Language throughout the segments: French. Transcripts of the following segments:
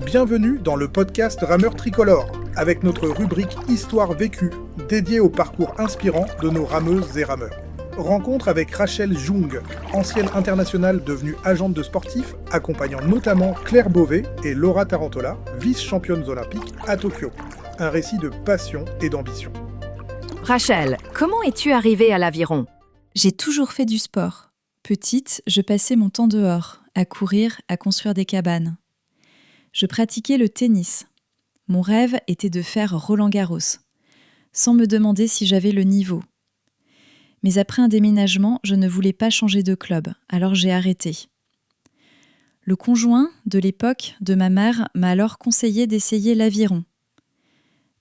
Bienvenue dans le podcast Rameurs Tricolores, avec notre rubrique Histoire vécue, dédiée au parcours inspirant de nos rameuses et rameurs. Rencontre avec Rachel Jung, ancienne internationale devenue agente de sportifs, accompagnant notamment Claire Beauvais et Laura Tarantola, vice-championnes olympiques à Tokyo. Un récit de passion et d'ambition. Rachel, comment es-tu arrivée à l'aviron ? J'ai toujours fait du sport. Petite, je passais mon temps dehors, à courir, à construire des cabanes. Je pratiquais le tennis. Mon rêve était de faire Roland-Garros, sans me demander si j'avais le niveau. Mais après un déménagement, je ne voulais pas changer de club, alors j'ai arrêté. Le conjoint de l'époque de ma mère m'a alors conseillé d'essayer l'aviron.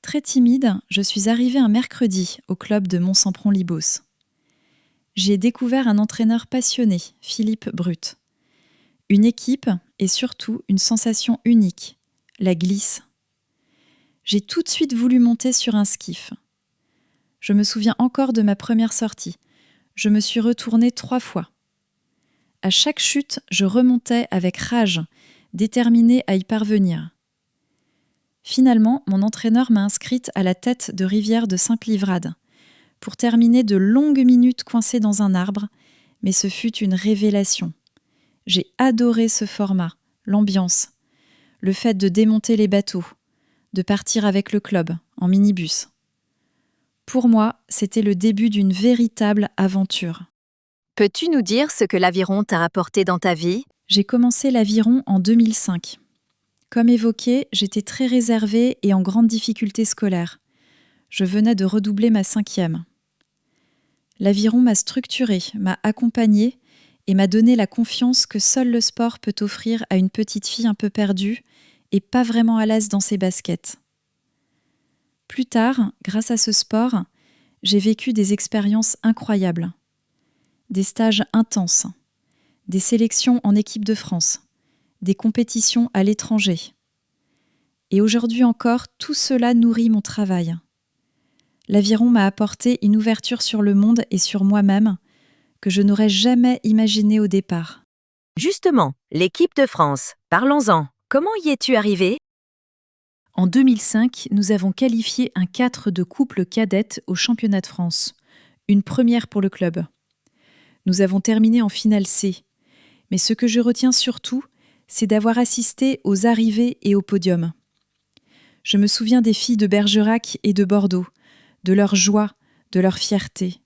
Très timide, je suis arrivée un mercredi au club de Mont-Sampron-Libos. J'ai découvert un entraîneur passionné, Philippe Brut. Une équipe et surtout une sensation unique, la glisse. J'ai tout de suite voulu monter sur un skiff. Je me souviens encore de ma première sortie. Je me suis retournée 3 fois. À chaque chute, je remontais avec rage, déterminée à y parvenir. Finalement, mon entraîneur m'a inscrite à la tête de rivière de Sainte-Livrade pour terminer de longues minutes coincée dans un arbre, mais ce fut une révélation. J'ai adoré ce format, l'ambiance, le fait de démonter les bateaux, de partir avec le club, en minibus. Pour moi, c'était le début d'une véritable aventure. Peux-tu nous dire ce que l'aviron t'a apporté dans ta vie ? J'ai commencé l'aviron en 2005. Comme évoqué, j'étais très réservée et en grande difficulté scolaire. Je venais de redoubler ma 5e. L'aviron m'a structurée, m'a accompagnée et m'a donné la confiance que seul le sport peut offrir à une petite fille un peu perdue et pas vraiment à l'aise dans ses baskets. Plus tard, grâce à ce sport, j'ai vécu des expériences incroyables. Des stages intenses, des sélections en équipe de France, des compétitions à l'étranger. Et aujourd'hui encore, tout cela nourrit mon travail. L'aviron m'a apporté une ouverture sur le monde et sur moi-même que je n'aurais jamais imaginé au départ. Justement, l'équipe de France, parlons-en. Comment y es-tu arrivée ? En 2005, nous avons qualifié un 4 de couple cadette au championnat de France. Une première pour le club. Nous avons terminé en finale C. Mais ce que je retiens surtout, c'est d'avoir assisté aux arrivées et au podium. Je me souviens des filles de Bergerac et de Bordeaux, de leur joie, de leur fierté.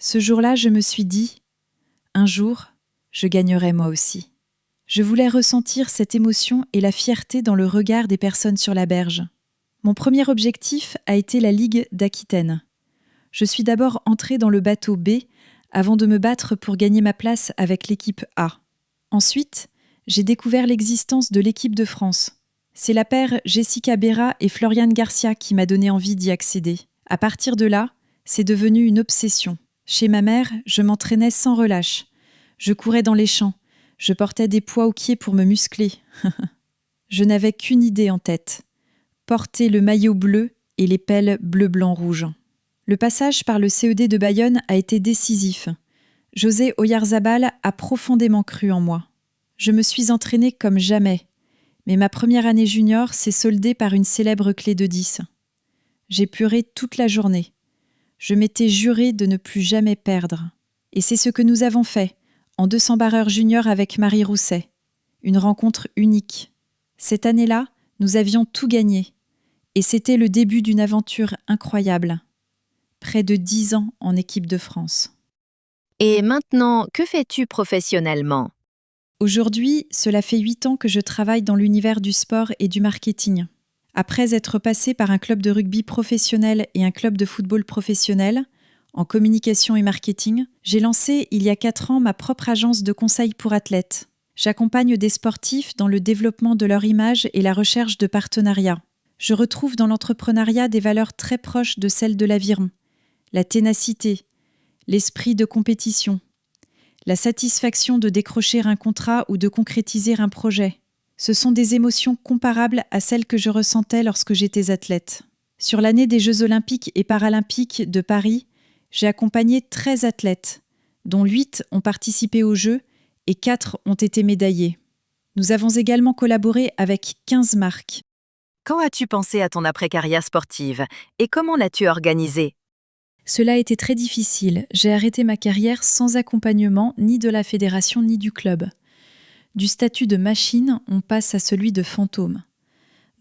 Ce jour-là, je me suis dit, un jour, je gagnerai moi aussi. Je voulais ressentir cette émotion et la fierté dans le regard des personnes sur la berge. Mon premier objectif a été la Ligue d'Aquitaine. Je suis d'abord entrée dans le bateau B avant de me battre pour gagner ma place avec l'équipe A. Ensuite, j'ai découvert l'existence de l'équipe de France. C'est la paire Jessica Berra et Floriane Garcia qui m'a donné envie d'y accéder. À partir de là, c'est devenu une obsession. Chez ma mère, je m'entraînais sans relâche. Je courais dans les champs. Je portais des poids aux pieds pour me muscler. Je n'avais qu'une idée en tête. Porter le maillot bleu et les pelles bleu-blanc-rouge. Le passage par le CED de Bayonne a été décisif. José Oyarzabal a profondément cru en moi. Je me suis entraînée comme jamais. Mais ma première année junior s'est soldée par une célèbre clé de 10. J'ai pleuré toute la journée. Je m'étais juré de ne plus jamais perdre. Et c'est ce que nous avons fait, en 200 barreurs juniors avec Marie Rousset. Une rencontre unique. Cette année-là, nous avions tout gagné. Et c'était le début d'une aventure incroyable. Près de 10 ans en équipe de France. Et maintenant, que fais-tu professionnellement ? Aujourd'hui, cela fait 8 ans que je travaille dans l'univers du sport et du marketing. Après être passée par un club de rugby professionnel et un club de football professionnel, en communication et marketing, j'ai lancé il y a 4 ans ma propre agence de conseil pour athlètes. J'accompagne des sportifs dans le développement de leur image et la recherche de partenariats. Je retrouve dans l'entrepreneuriat des valeurs très proches de celles de l'aviron. La ténacité, l'esprit de compétition, la satisfaction de décrocher un contrat ou de concrétiser un projet. Ce sont des émotions comparables à celles que je ressentais lorsque j'étais athlète. Sur l'année des Jeux olympiques et paralympiques de Paris, j'ai accompagné 13 athlètes, dont 8 ont participé aux Jeux et 4 ont été médaillés. Nous avons également collaboré avec 15 marques. Quand as-tu pensé à ton après-carrière sportive et comment l'as-tu organisée? Cela a été très difficile. J'ai arrêté ma carrière sans accompagnement ni de la fédération ni du club. Du statut de machine, on passe à celui de fantôme.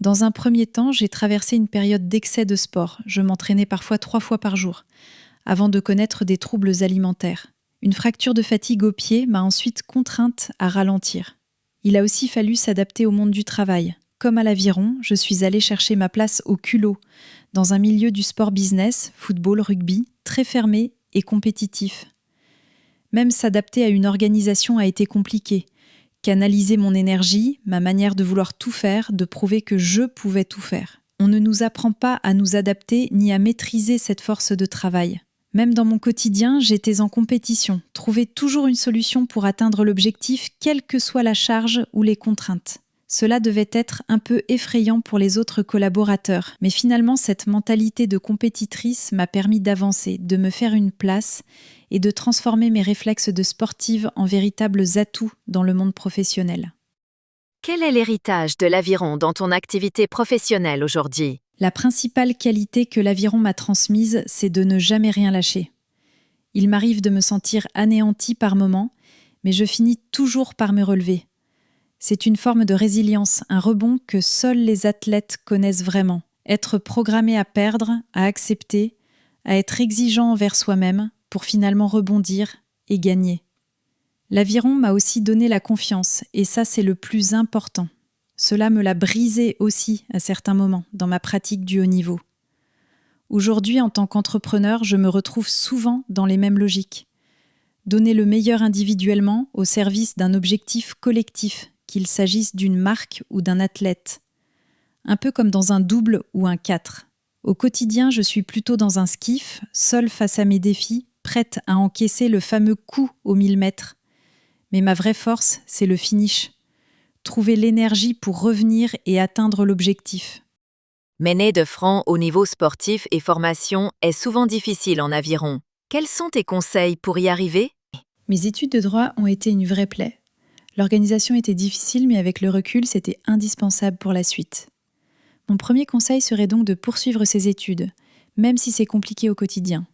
Dans un premier temps, j'ai traversé une période d'excès de sport. Je m'entraînais parfois 3 fois par jour, avant de connaître des troubles alimentaires. Une fracture de fatigue au pied m'a ensuite contrainte à ralentir. Il a aussi fallu s'adapter au monde du travail. Comme à l'aviron, je suis allée chercher ma place au culot, dans un milieu du sport business, football, rugby, très fermé et compétitif. Même s'adapter à une organisation a été compliqué. Canaliser mon énergie, ma manière de vouloir tout faire, de prouver que je pouvais tout faire. On ne nous apprend pas à nous adapter ni à maîtriser cette force de travail. Même dans mon quotidien, j'étais en compétition, trouver toujours une solution pour atteindre l'objectif, quelle que soit la charge ou les contraintes. Cela devait être un peu effrayant pour les autres collaborateurs, mais finalement cette mentalité de compétitrice m'a permis d'avancer, de me faire une place et de transformer mes réflexes de sportive en véritables atouts dans le monde professionnel. Quel est l'héritage de l'aviron dans ton activité professionnelle aujourd'hui? La principale qualité que l'aviron m'a transmise, c'est de ne jamais rien lâcher. Il m'arrive de me sentir anéantie par moments, mais je finis toujours par me relever. C'est une forme de résilience, un rebond que seuls les athlètes connaissent vraiment. Être programmé à perdre, à accepter, à être exigeant envers soi-même pour finalement rebondir et gagner. L'aviron m'a aussi donné la confiance, et ça c'est le plus important. Cela me l'a brisé aussi à certains moments dans ma pratique du haut niveau. Aujourd'hui, en tant qu'entrepreneur, je me retrouve souvent dans les mêmes logiques. Donner le meilleur individuellement au service d'un objectif collectif, qu'il s'agisse d'une marque ou d'un athlète. Un peu comme dans un double ou un 4. Au quotidien, je suis plutôt dans un skiff, seule face à mes défis, prête à encaisser le fameux coup aux 1000 mètres. Mais ma vraie force, c'est le finish. Trouver l'énergie pour revenir et atteindre l'objectif. Mener de front au niveau sportif et formation est souvent difficile en aviron. Quels sont tes conseils pour y arriver? Mes études de droit ont été une vraie plaie. L'organisation était difficile, mais avec le recul, c'était indispensable pour la suite. Mon premier conseil serait donc de poursuivre ses études, même si c'est compliqué au quotidien.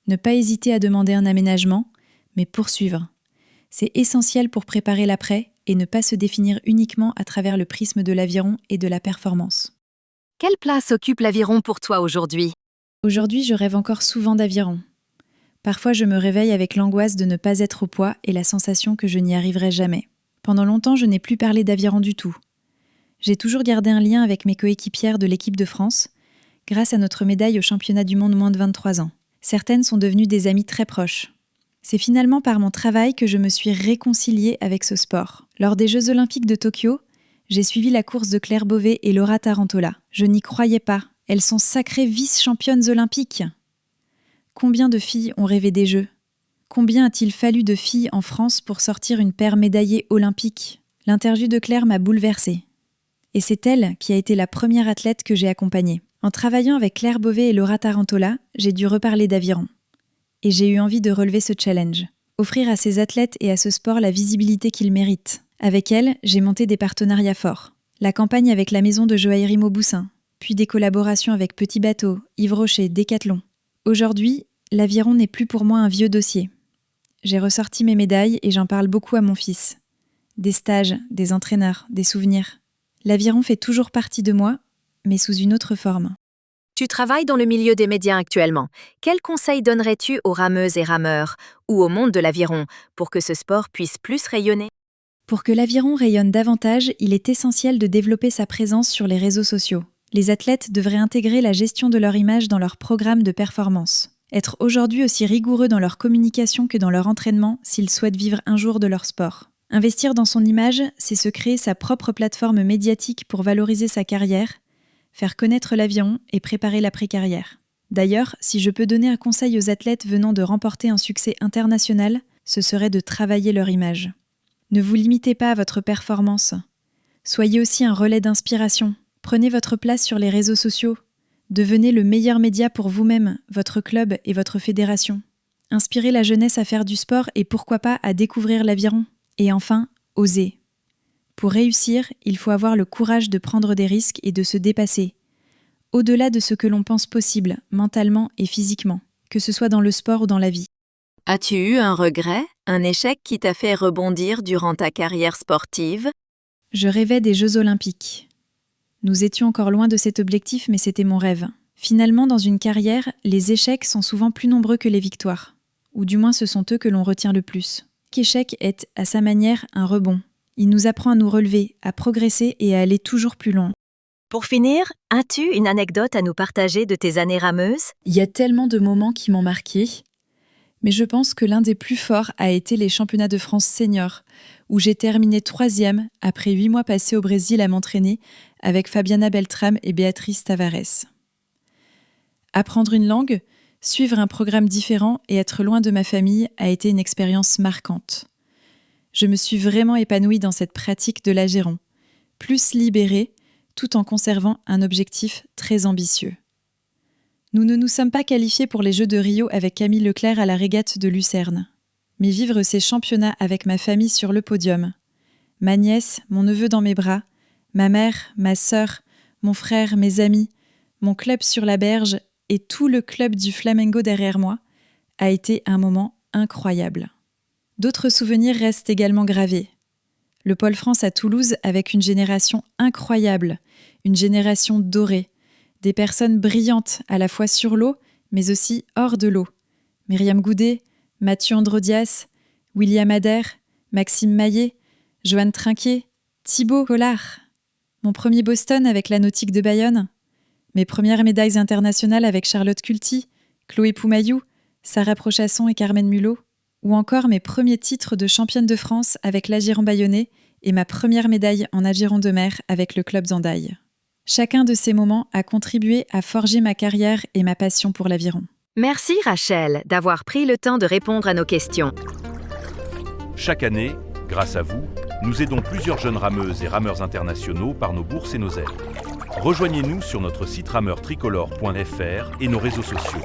Ne pas hésiter à demander un aménagement, mais poursuivre. C'est essentiel pour préparer l'après et ne pas se définir uniquement à travers le prisme de l'aviron et de la performance. Quelle place occupe l'aviron pour toi aujourd'hui? Aujourd'hui, je rêve encore souvent d'aviron. Parfois, je me réveille avec l'angoisse de ne pas être au poids et la sensation que je n'y arriverai jamais. Pendant longtemps, je n'ai plus parlé d'aviron du tout. J'ai toujours gardé un lien avec mes coéquipières de l'équipe de France, grâce à notre médaille au championnat du monde moins de 23 ans. Certaines sont devenues des amies très proches. C'est finalement par mon travail que je me suis réconciliée avec ce sport. Lors des Jeux Olympiques de Tokyo, j'ai suivi la course de Claire Beauvais et Laura Tarantola. Je n'y croyais pas. Elles sont sacrées vice-championnes olympiques. Combien de filles ont rêvé des Jeux? Combien a-t-il fallu de filles en France pour sortir une paire médaillée olympique? L'interview de Claire m'a bouleversée. Et c'est elle qui a été la première athlète que j'ai accompagnée. En travaillant avec Claire Beauvais et Laura Tarantola, j'ai dû reparler d'aviron. Et j'ai eu envie de relever ce challenge. Offrir à ces athlètes et à ce sport la visibilité qu'ils méritent. Avec elles, j'ai monté des partenariats forts. La campagne avec la maison de joaillerie Mauboussin, puis des collaborations avec Petit Bateau, Yves Rocher, Décathlon. Aujourd'hui, l'aviron n'est plus pour moi un vieux dossier. J'ai ressorti mes médailles et j'en parle beaucoup à mon fils. Des stages, des entraîneurs, des souvenirs. L'aviron fait toujours partie de moi, mais sous une autre forme. Tu travailles dans le milieu des médias actuellement. Quels conseils donnerais-tu aux rameuses et rameurs ou au monde de l'aviron pour que ce sport puisse plus rayonner? Pour que l'aviron rayonne davantage, il est essentiel de développer sa présence sur les réseaux sociaux. Les athlètes devraient intégrer la gestion de leur image dans leur programme de performance. Être aujourd'hui aussi rigoureux dans leur communication que dans leur entraînement s'ils souhaitent vivre un jour de leur sport. Investir dans son image, c'est se créer sa propre plateforme médiatique pour valoriser sa carrière, faire connaître l'aviron et préparer l'après-carrière. D'ailleurs, si je peux donner un conseil aux athlètes venant de remporter un succès international, ce serait de travailler leur image. Ne vous limitez pas à votre performance. Soyez aussi un relais d'inspiration. Prenez votre place sur les réseaux sociaux. Devenez le meilleur média pour vous-même, votre club et votre fédération. Inspirez la jeunesse à faire du sport et pourquoi pas à découvrir l'aviron. Et enfin, osez. Pour réussir, il faut avoir le courage de prendre des risques et de se dépasser, au-delà de ce que l'on pense possible, mentalement et physiquement, que ce soit dans le sport ou dans la vie. As-tu eu un regret, un échec qui t'a fait rebondir durant ta carrière sportive? Je rêvais des Jeux Olympiques. Nous étions encore loin de cet objectif, mais c'était mon rêve. Finalement, dans une carrière, les échecs sont souvent plus nombreux que les victoires. Ou du moins ce sont eux que l'on retient le plus. Chaque échec est, à sa manière, un rebond. Il nous apprend à nous relever, à progresser et à aller toujours plus loin. Pour finir, as-tu une anecdote à nous partager de tes années rameuses? Il y a tellement de moments qui m'ont marqué, mais je pense que l'un des plus forts a été les championnats de France seniors, où j'ai terminé 3e après 8 mois passés au Brésil à m'entraîner avec Fabiana Beltrame et Béatrice Tavares. Apprendre une langue, suivre un programme différent et être loin de ma famille a été une expérience marquante. Je me suis vraiment épanouie dans cette pratique de l'aviron, plus libérée, tout en conservant un objectif très ambitieux. Nous ne nous sommes pas qualifiés pour les Jeux de Rio avec Camille Leclerc à la régate de Lucerne. Mais vivre ces championnats avec ma famille sur le podium, ma nièce, mon neveu dans mes bras, ma mère, ma sœur, mon frère, mes amis, mon club sur la berge et tout le club du Flamengo derrière moi, a été un moment incroyable. D'autres souvenirs restent également gravés. Le Pôle France à Toulouse avec une génération incroyable, une génération dorée, des personnes brillantes à la fois sur l'eau, mais aussi hors de l'eau. Myriam Goudet, Mathieu Androdias, William Adair, Maxime Maillet, Johan Trinquet, Thibaut Collard. Mon premier Boston avec la Nautique de Bayonne. Mes premières médailles internationales avec Charlotte Culty, Chloé Poumayou, Sarah Prochasson et Carmen Mulot. Ou encore mes premiers titres de championne de France avec l'aviron bayonnais et ma première médaille en aviron de mer avec le club Zandaille. Chacun de ces moments a contribué à forger ma carrière et ma passion pour l'aviron. Merci Rachel d'avoir pris le temps de répondre à nos questions. Chaque année, grâce à vous, nous aidons plusieurs jeunes rameuses et rameurs internationaux par nos bourses et nos aides. Rejoignez-nous sur notre site rameurtricolore.fr et nos réseaux sociaux.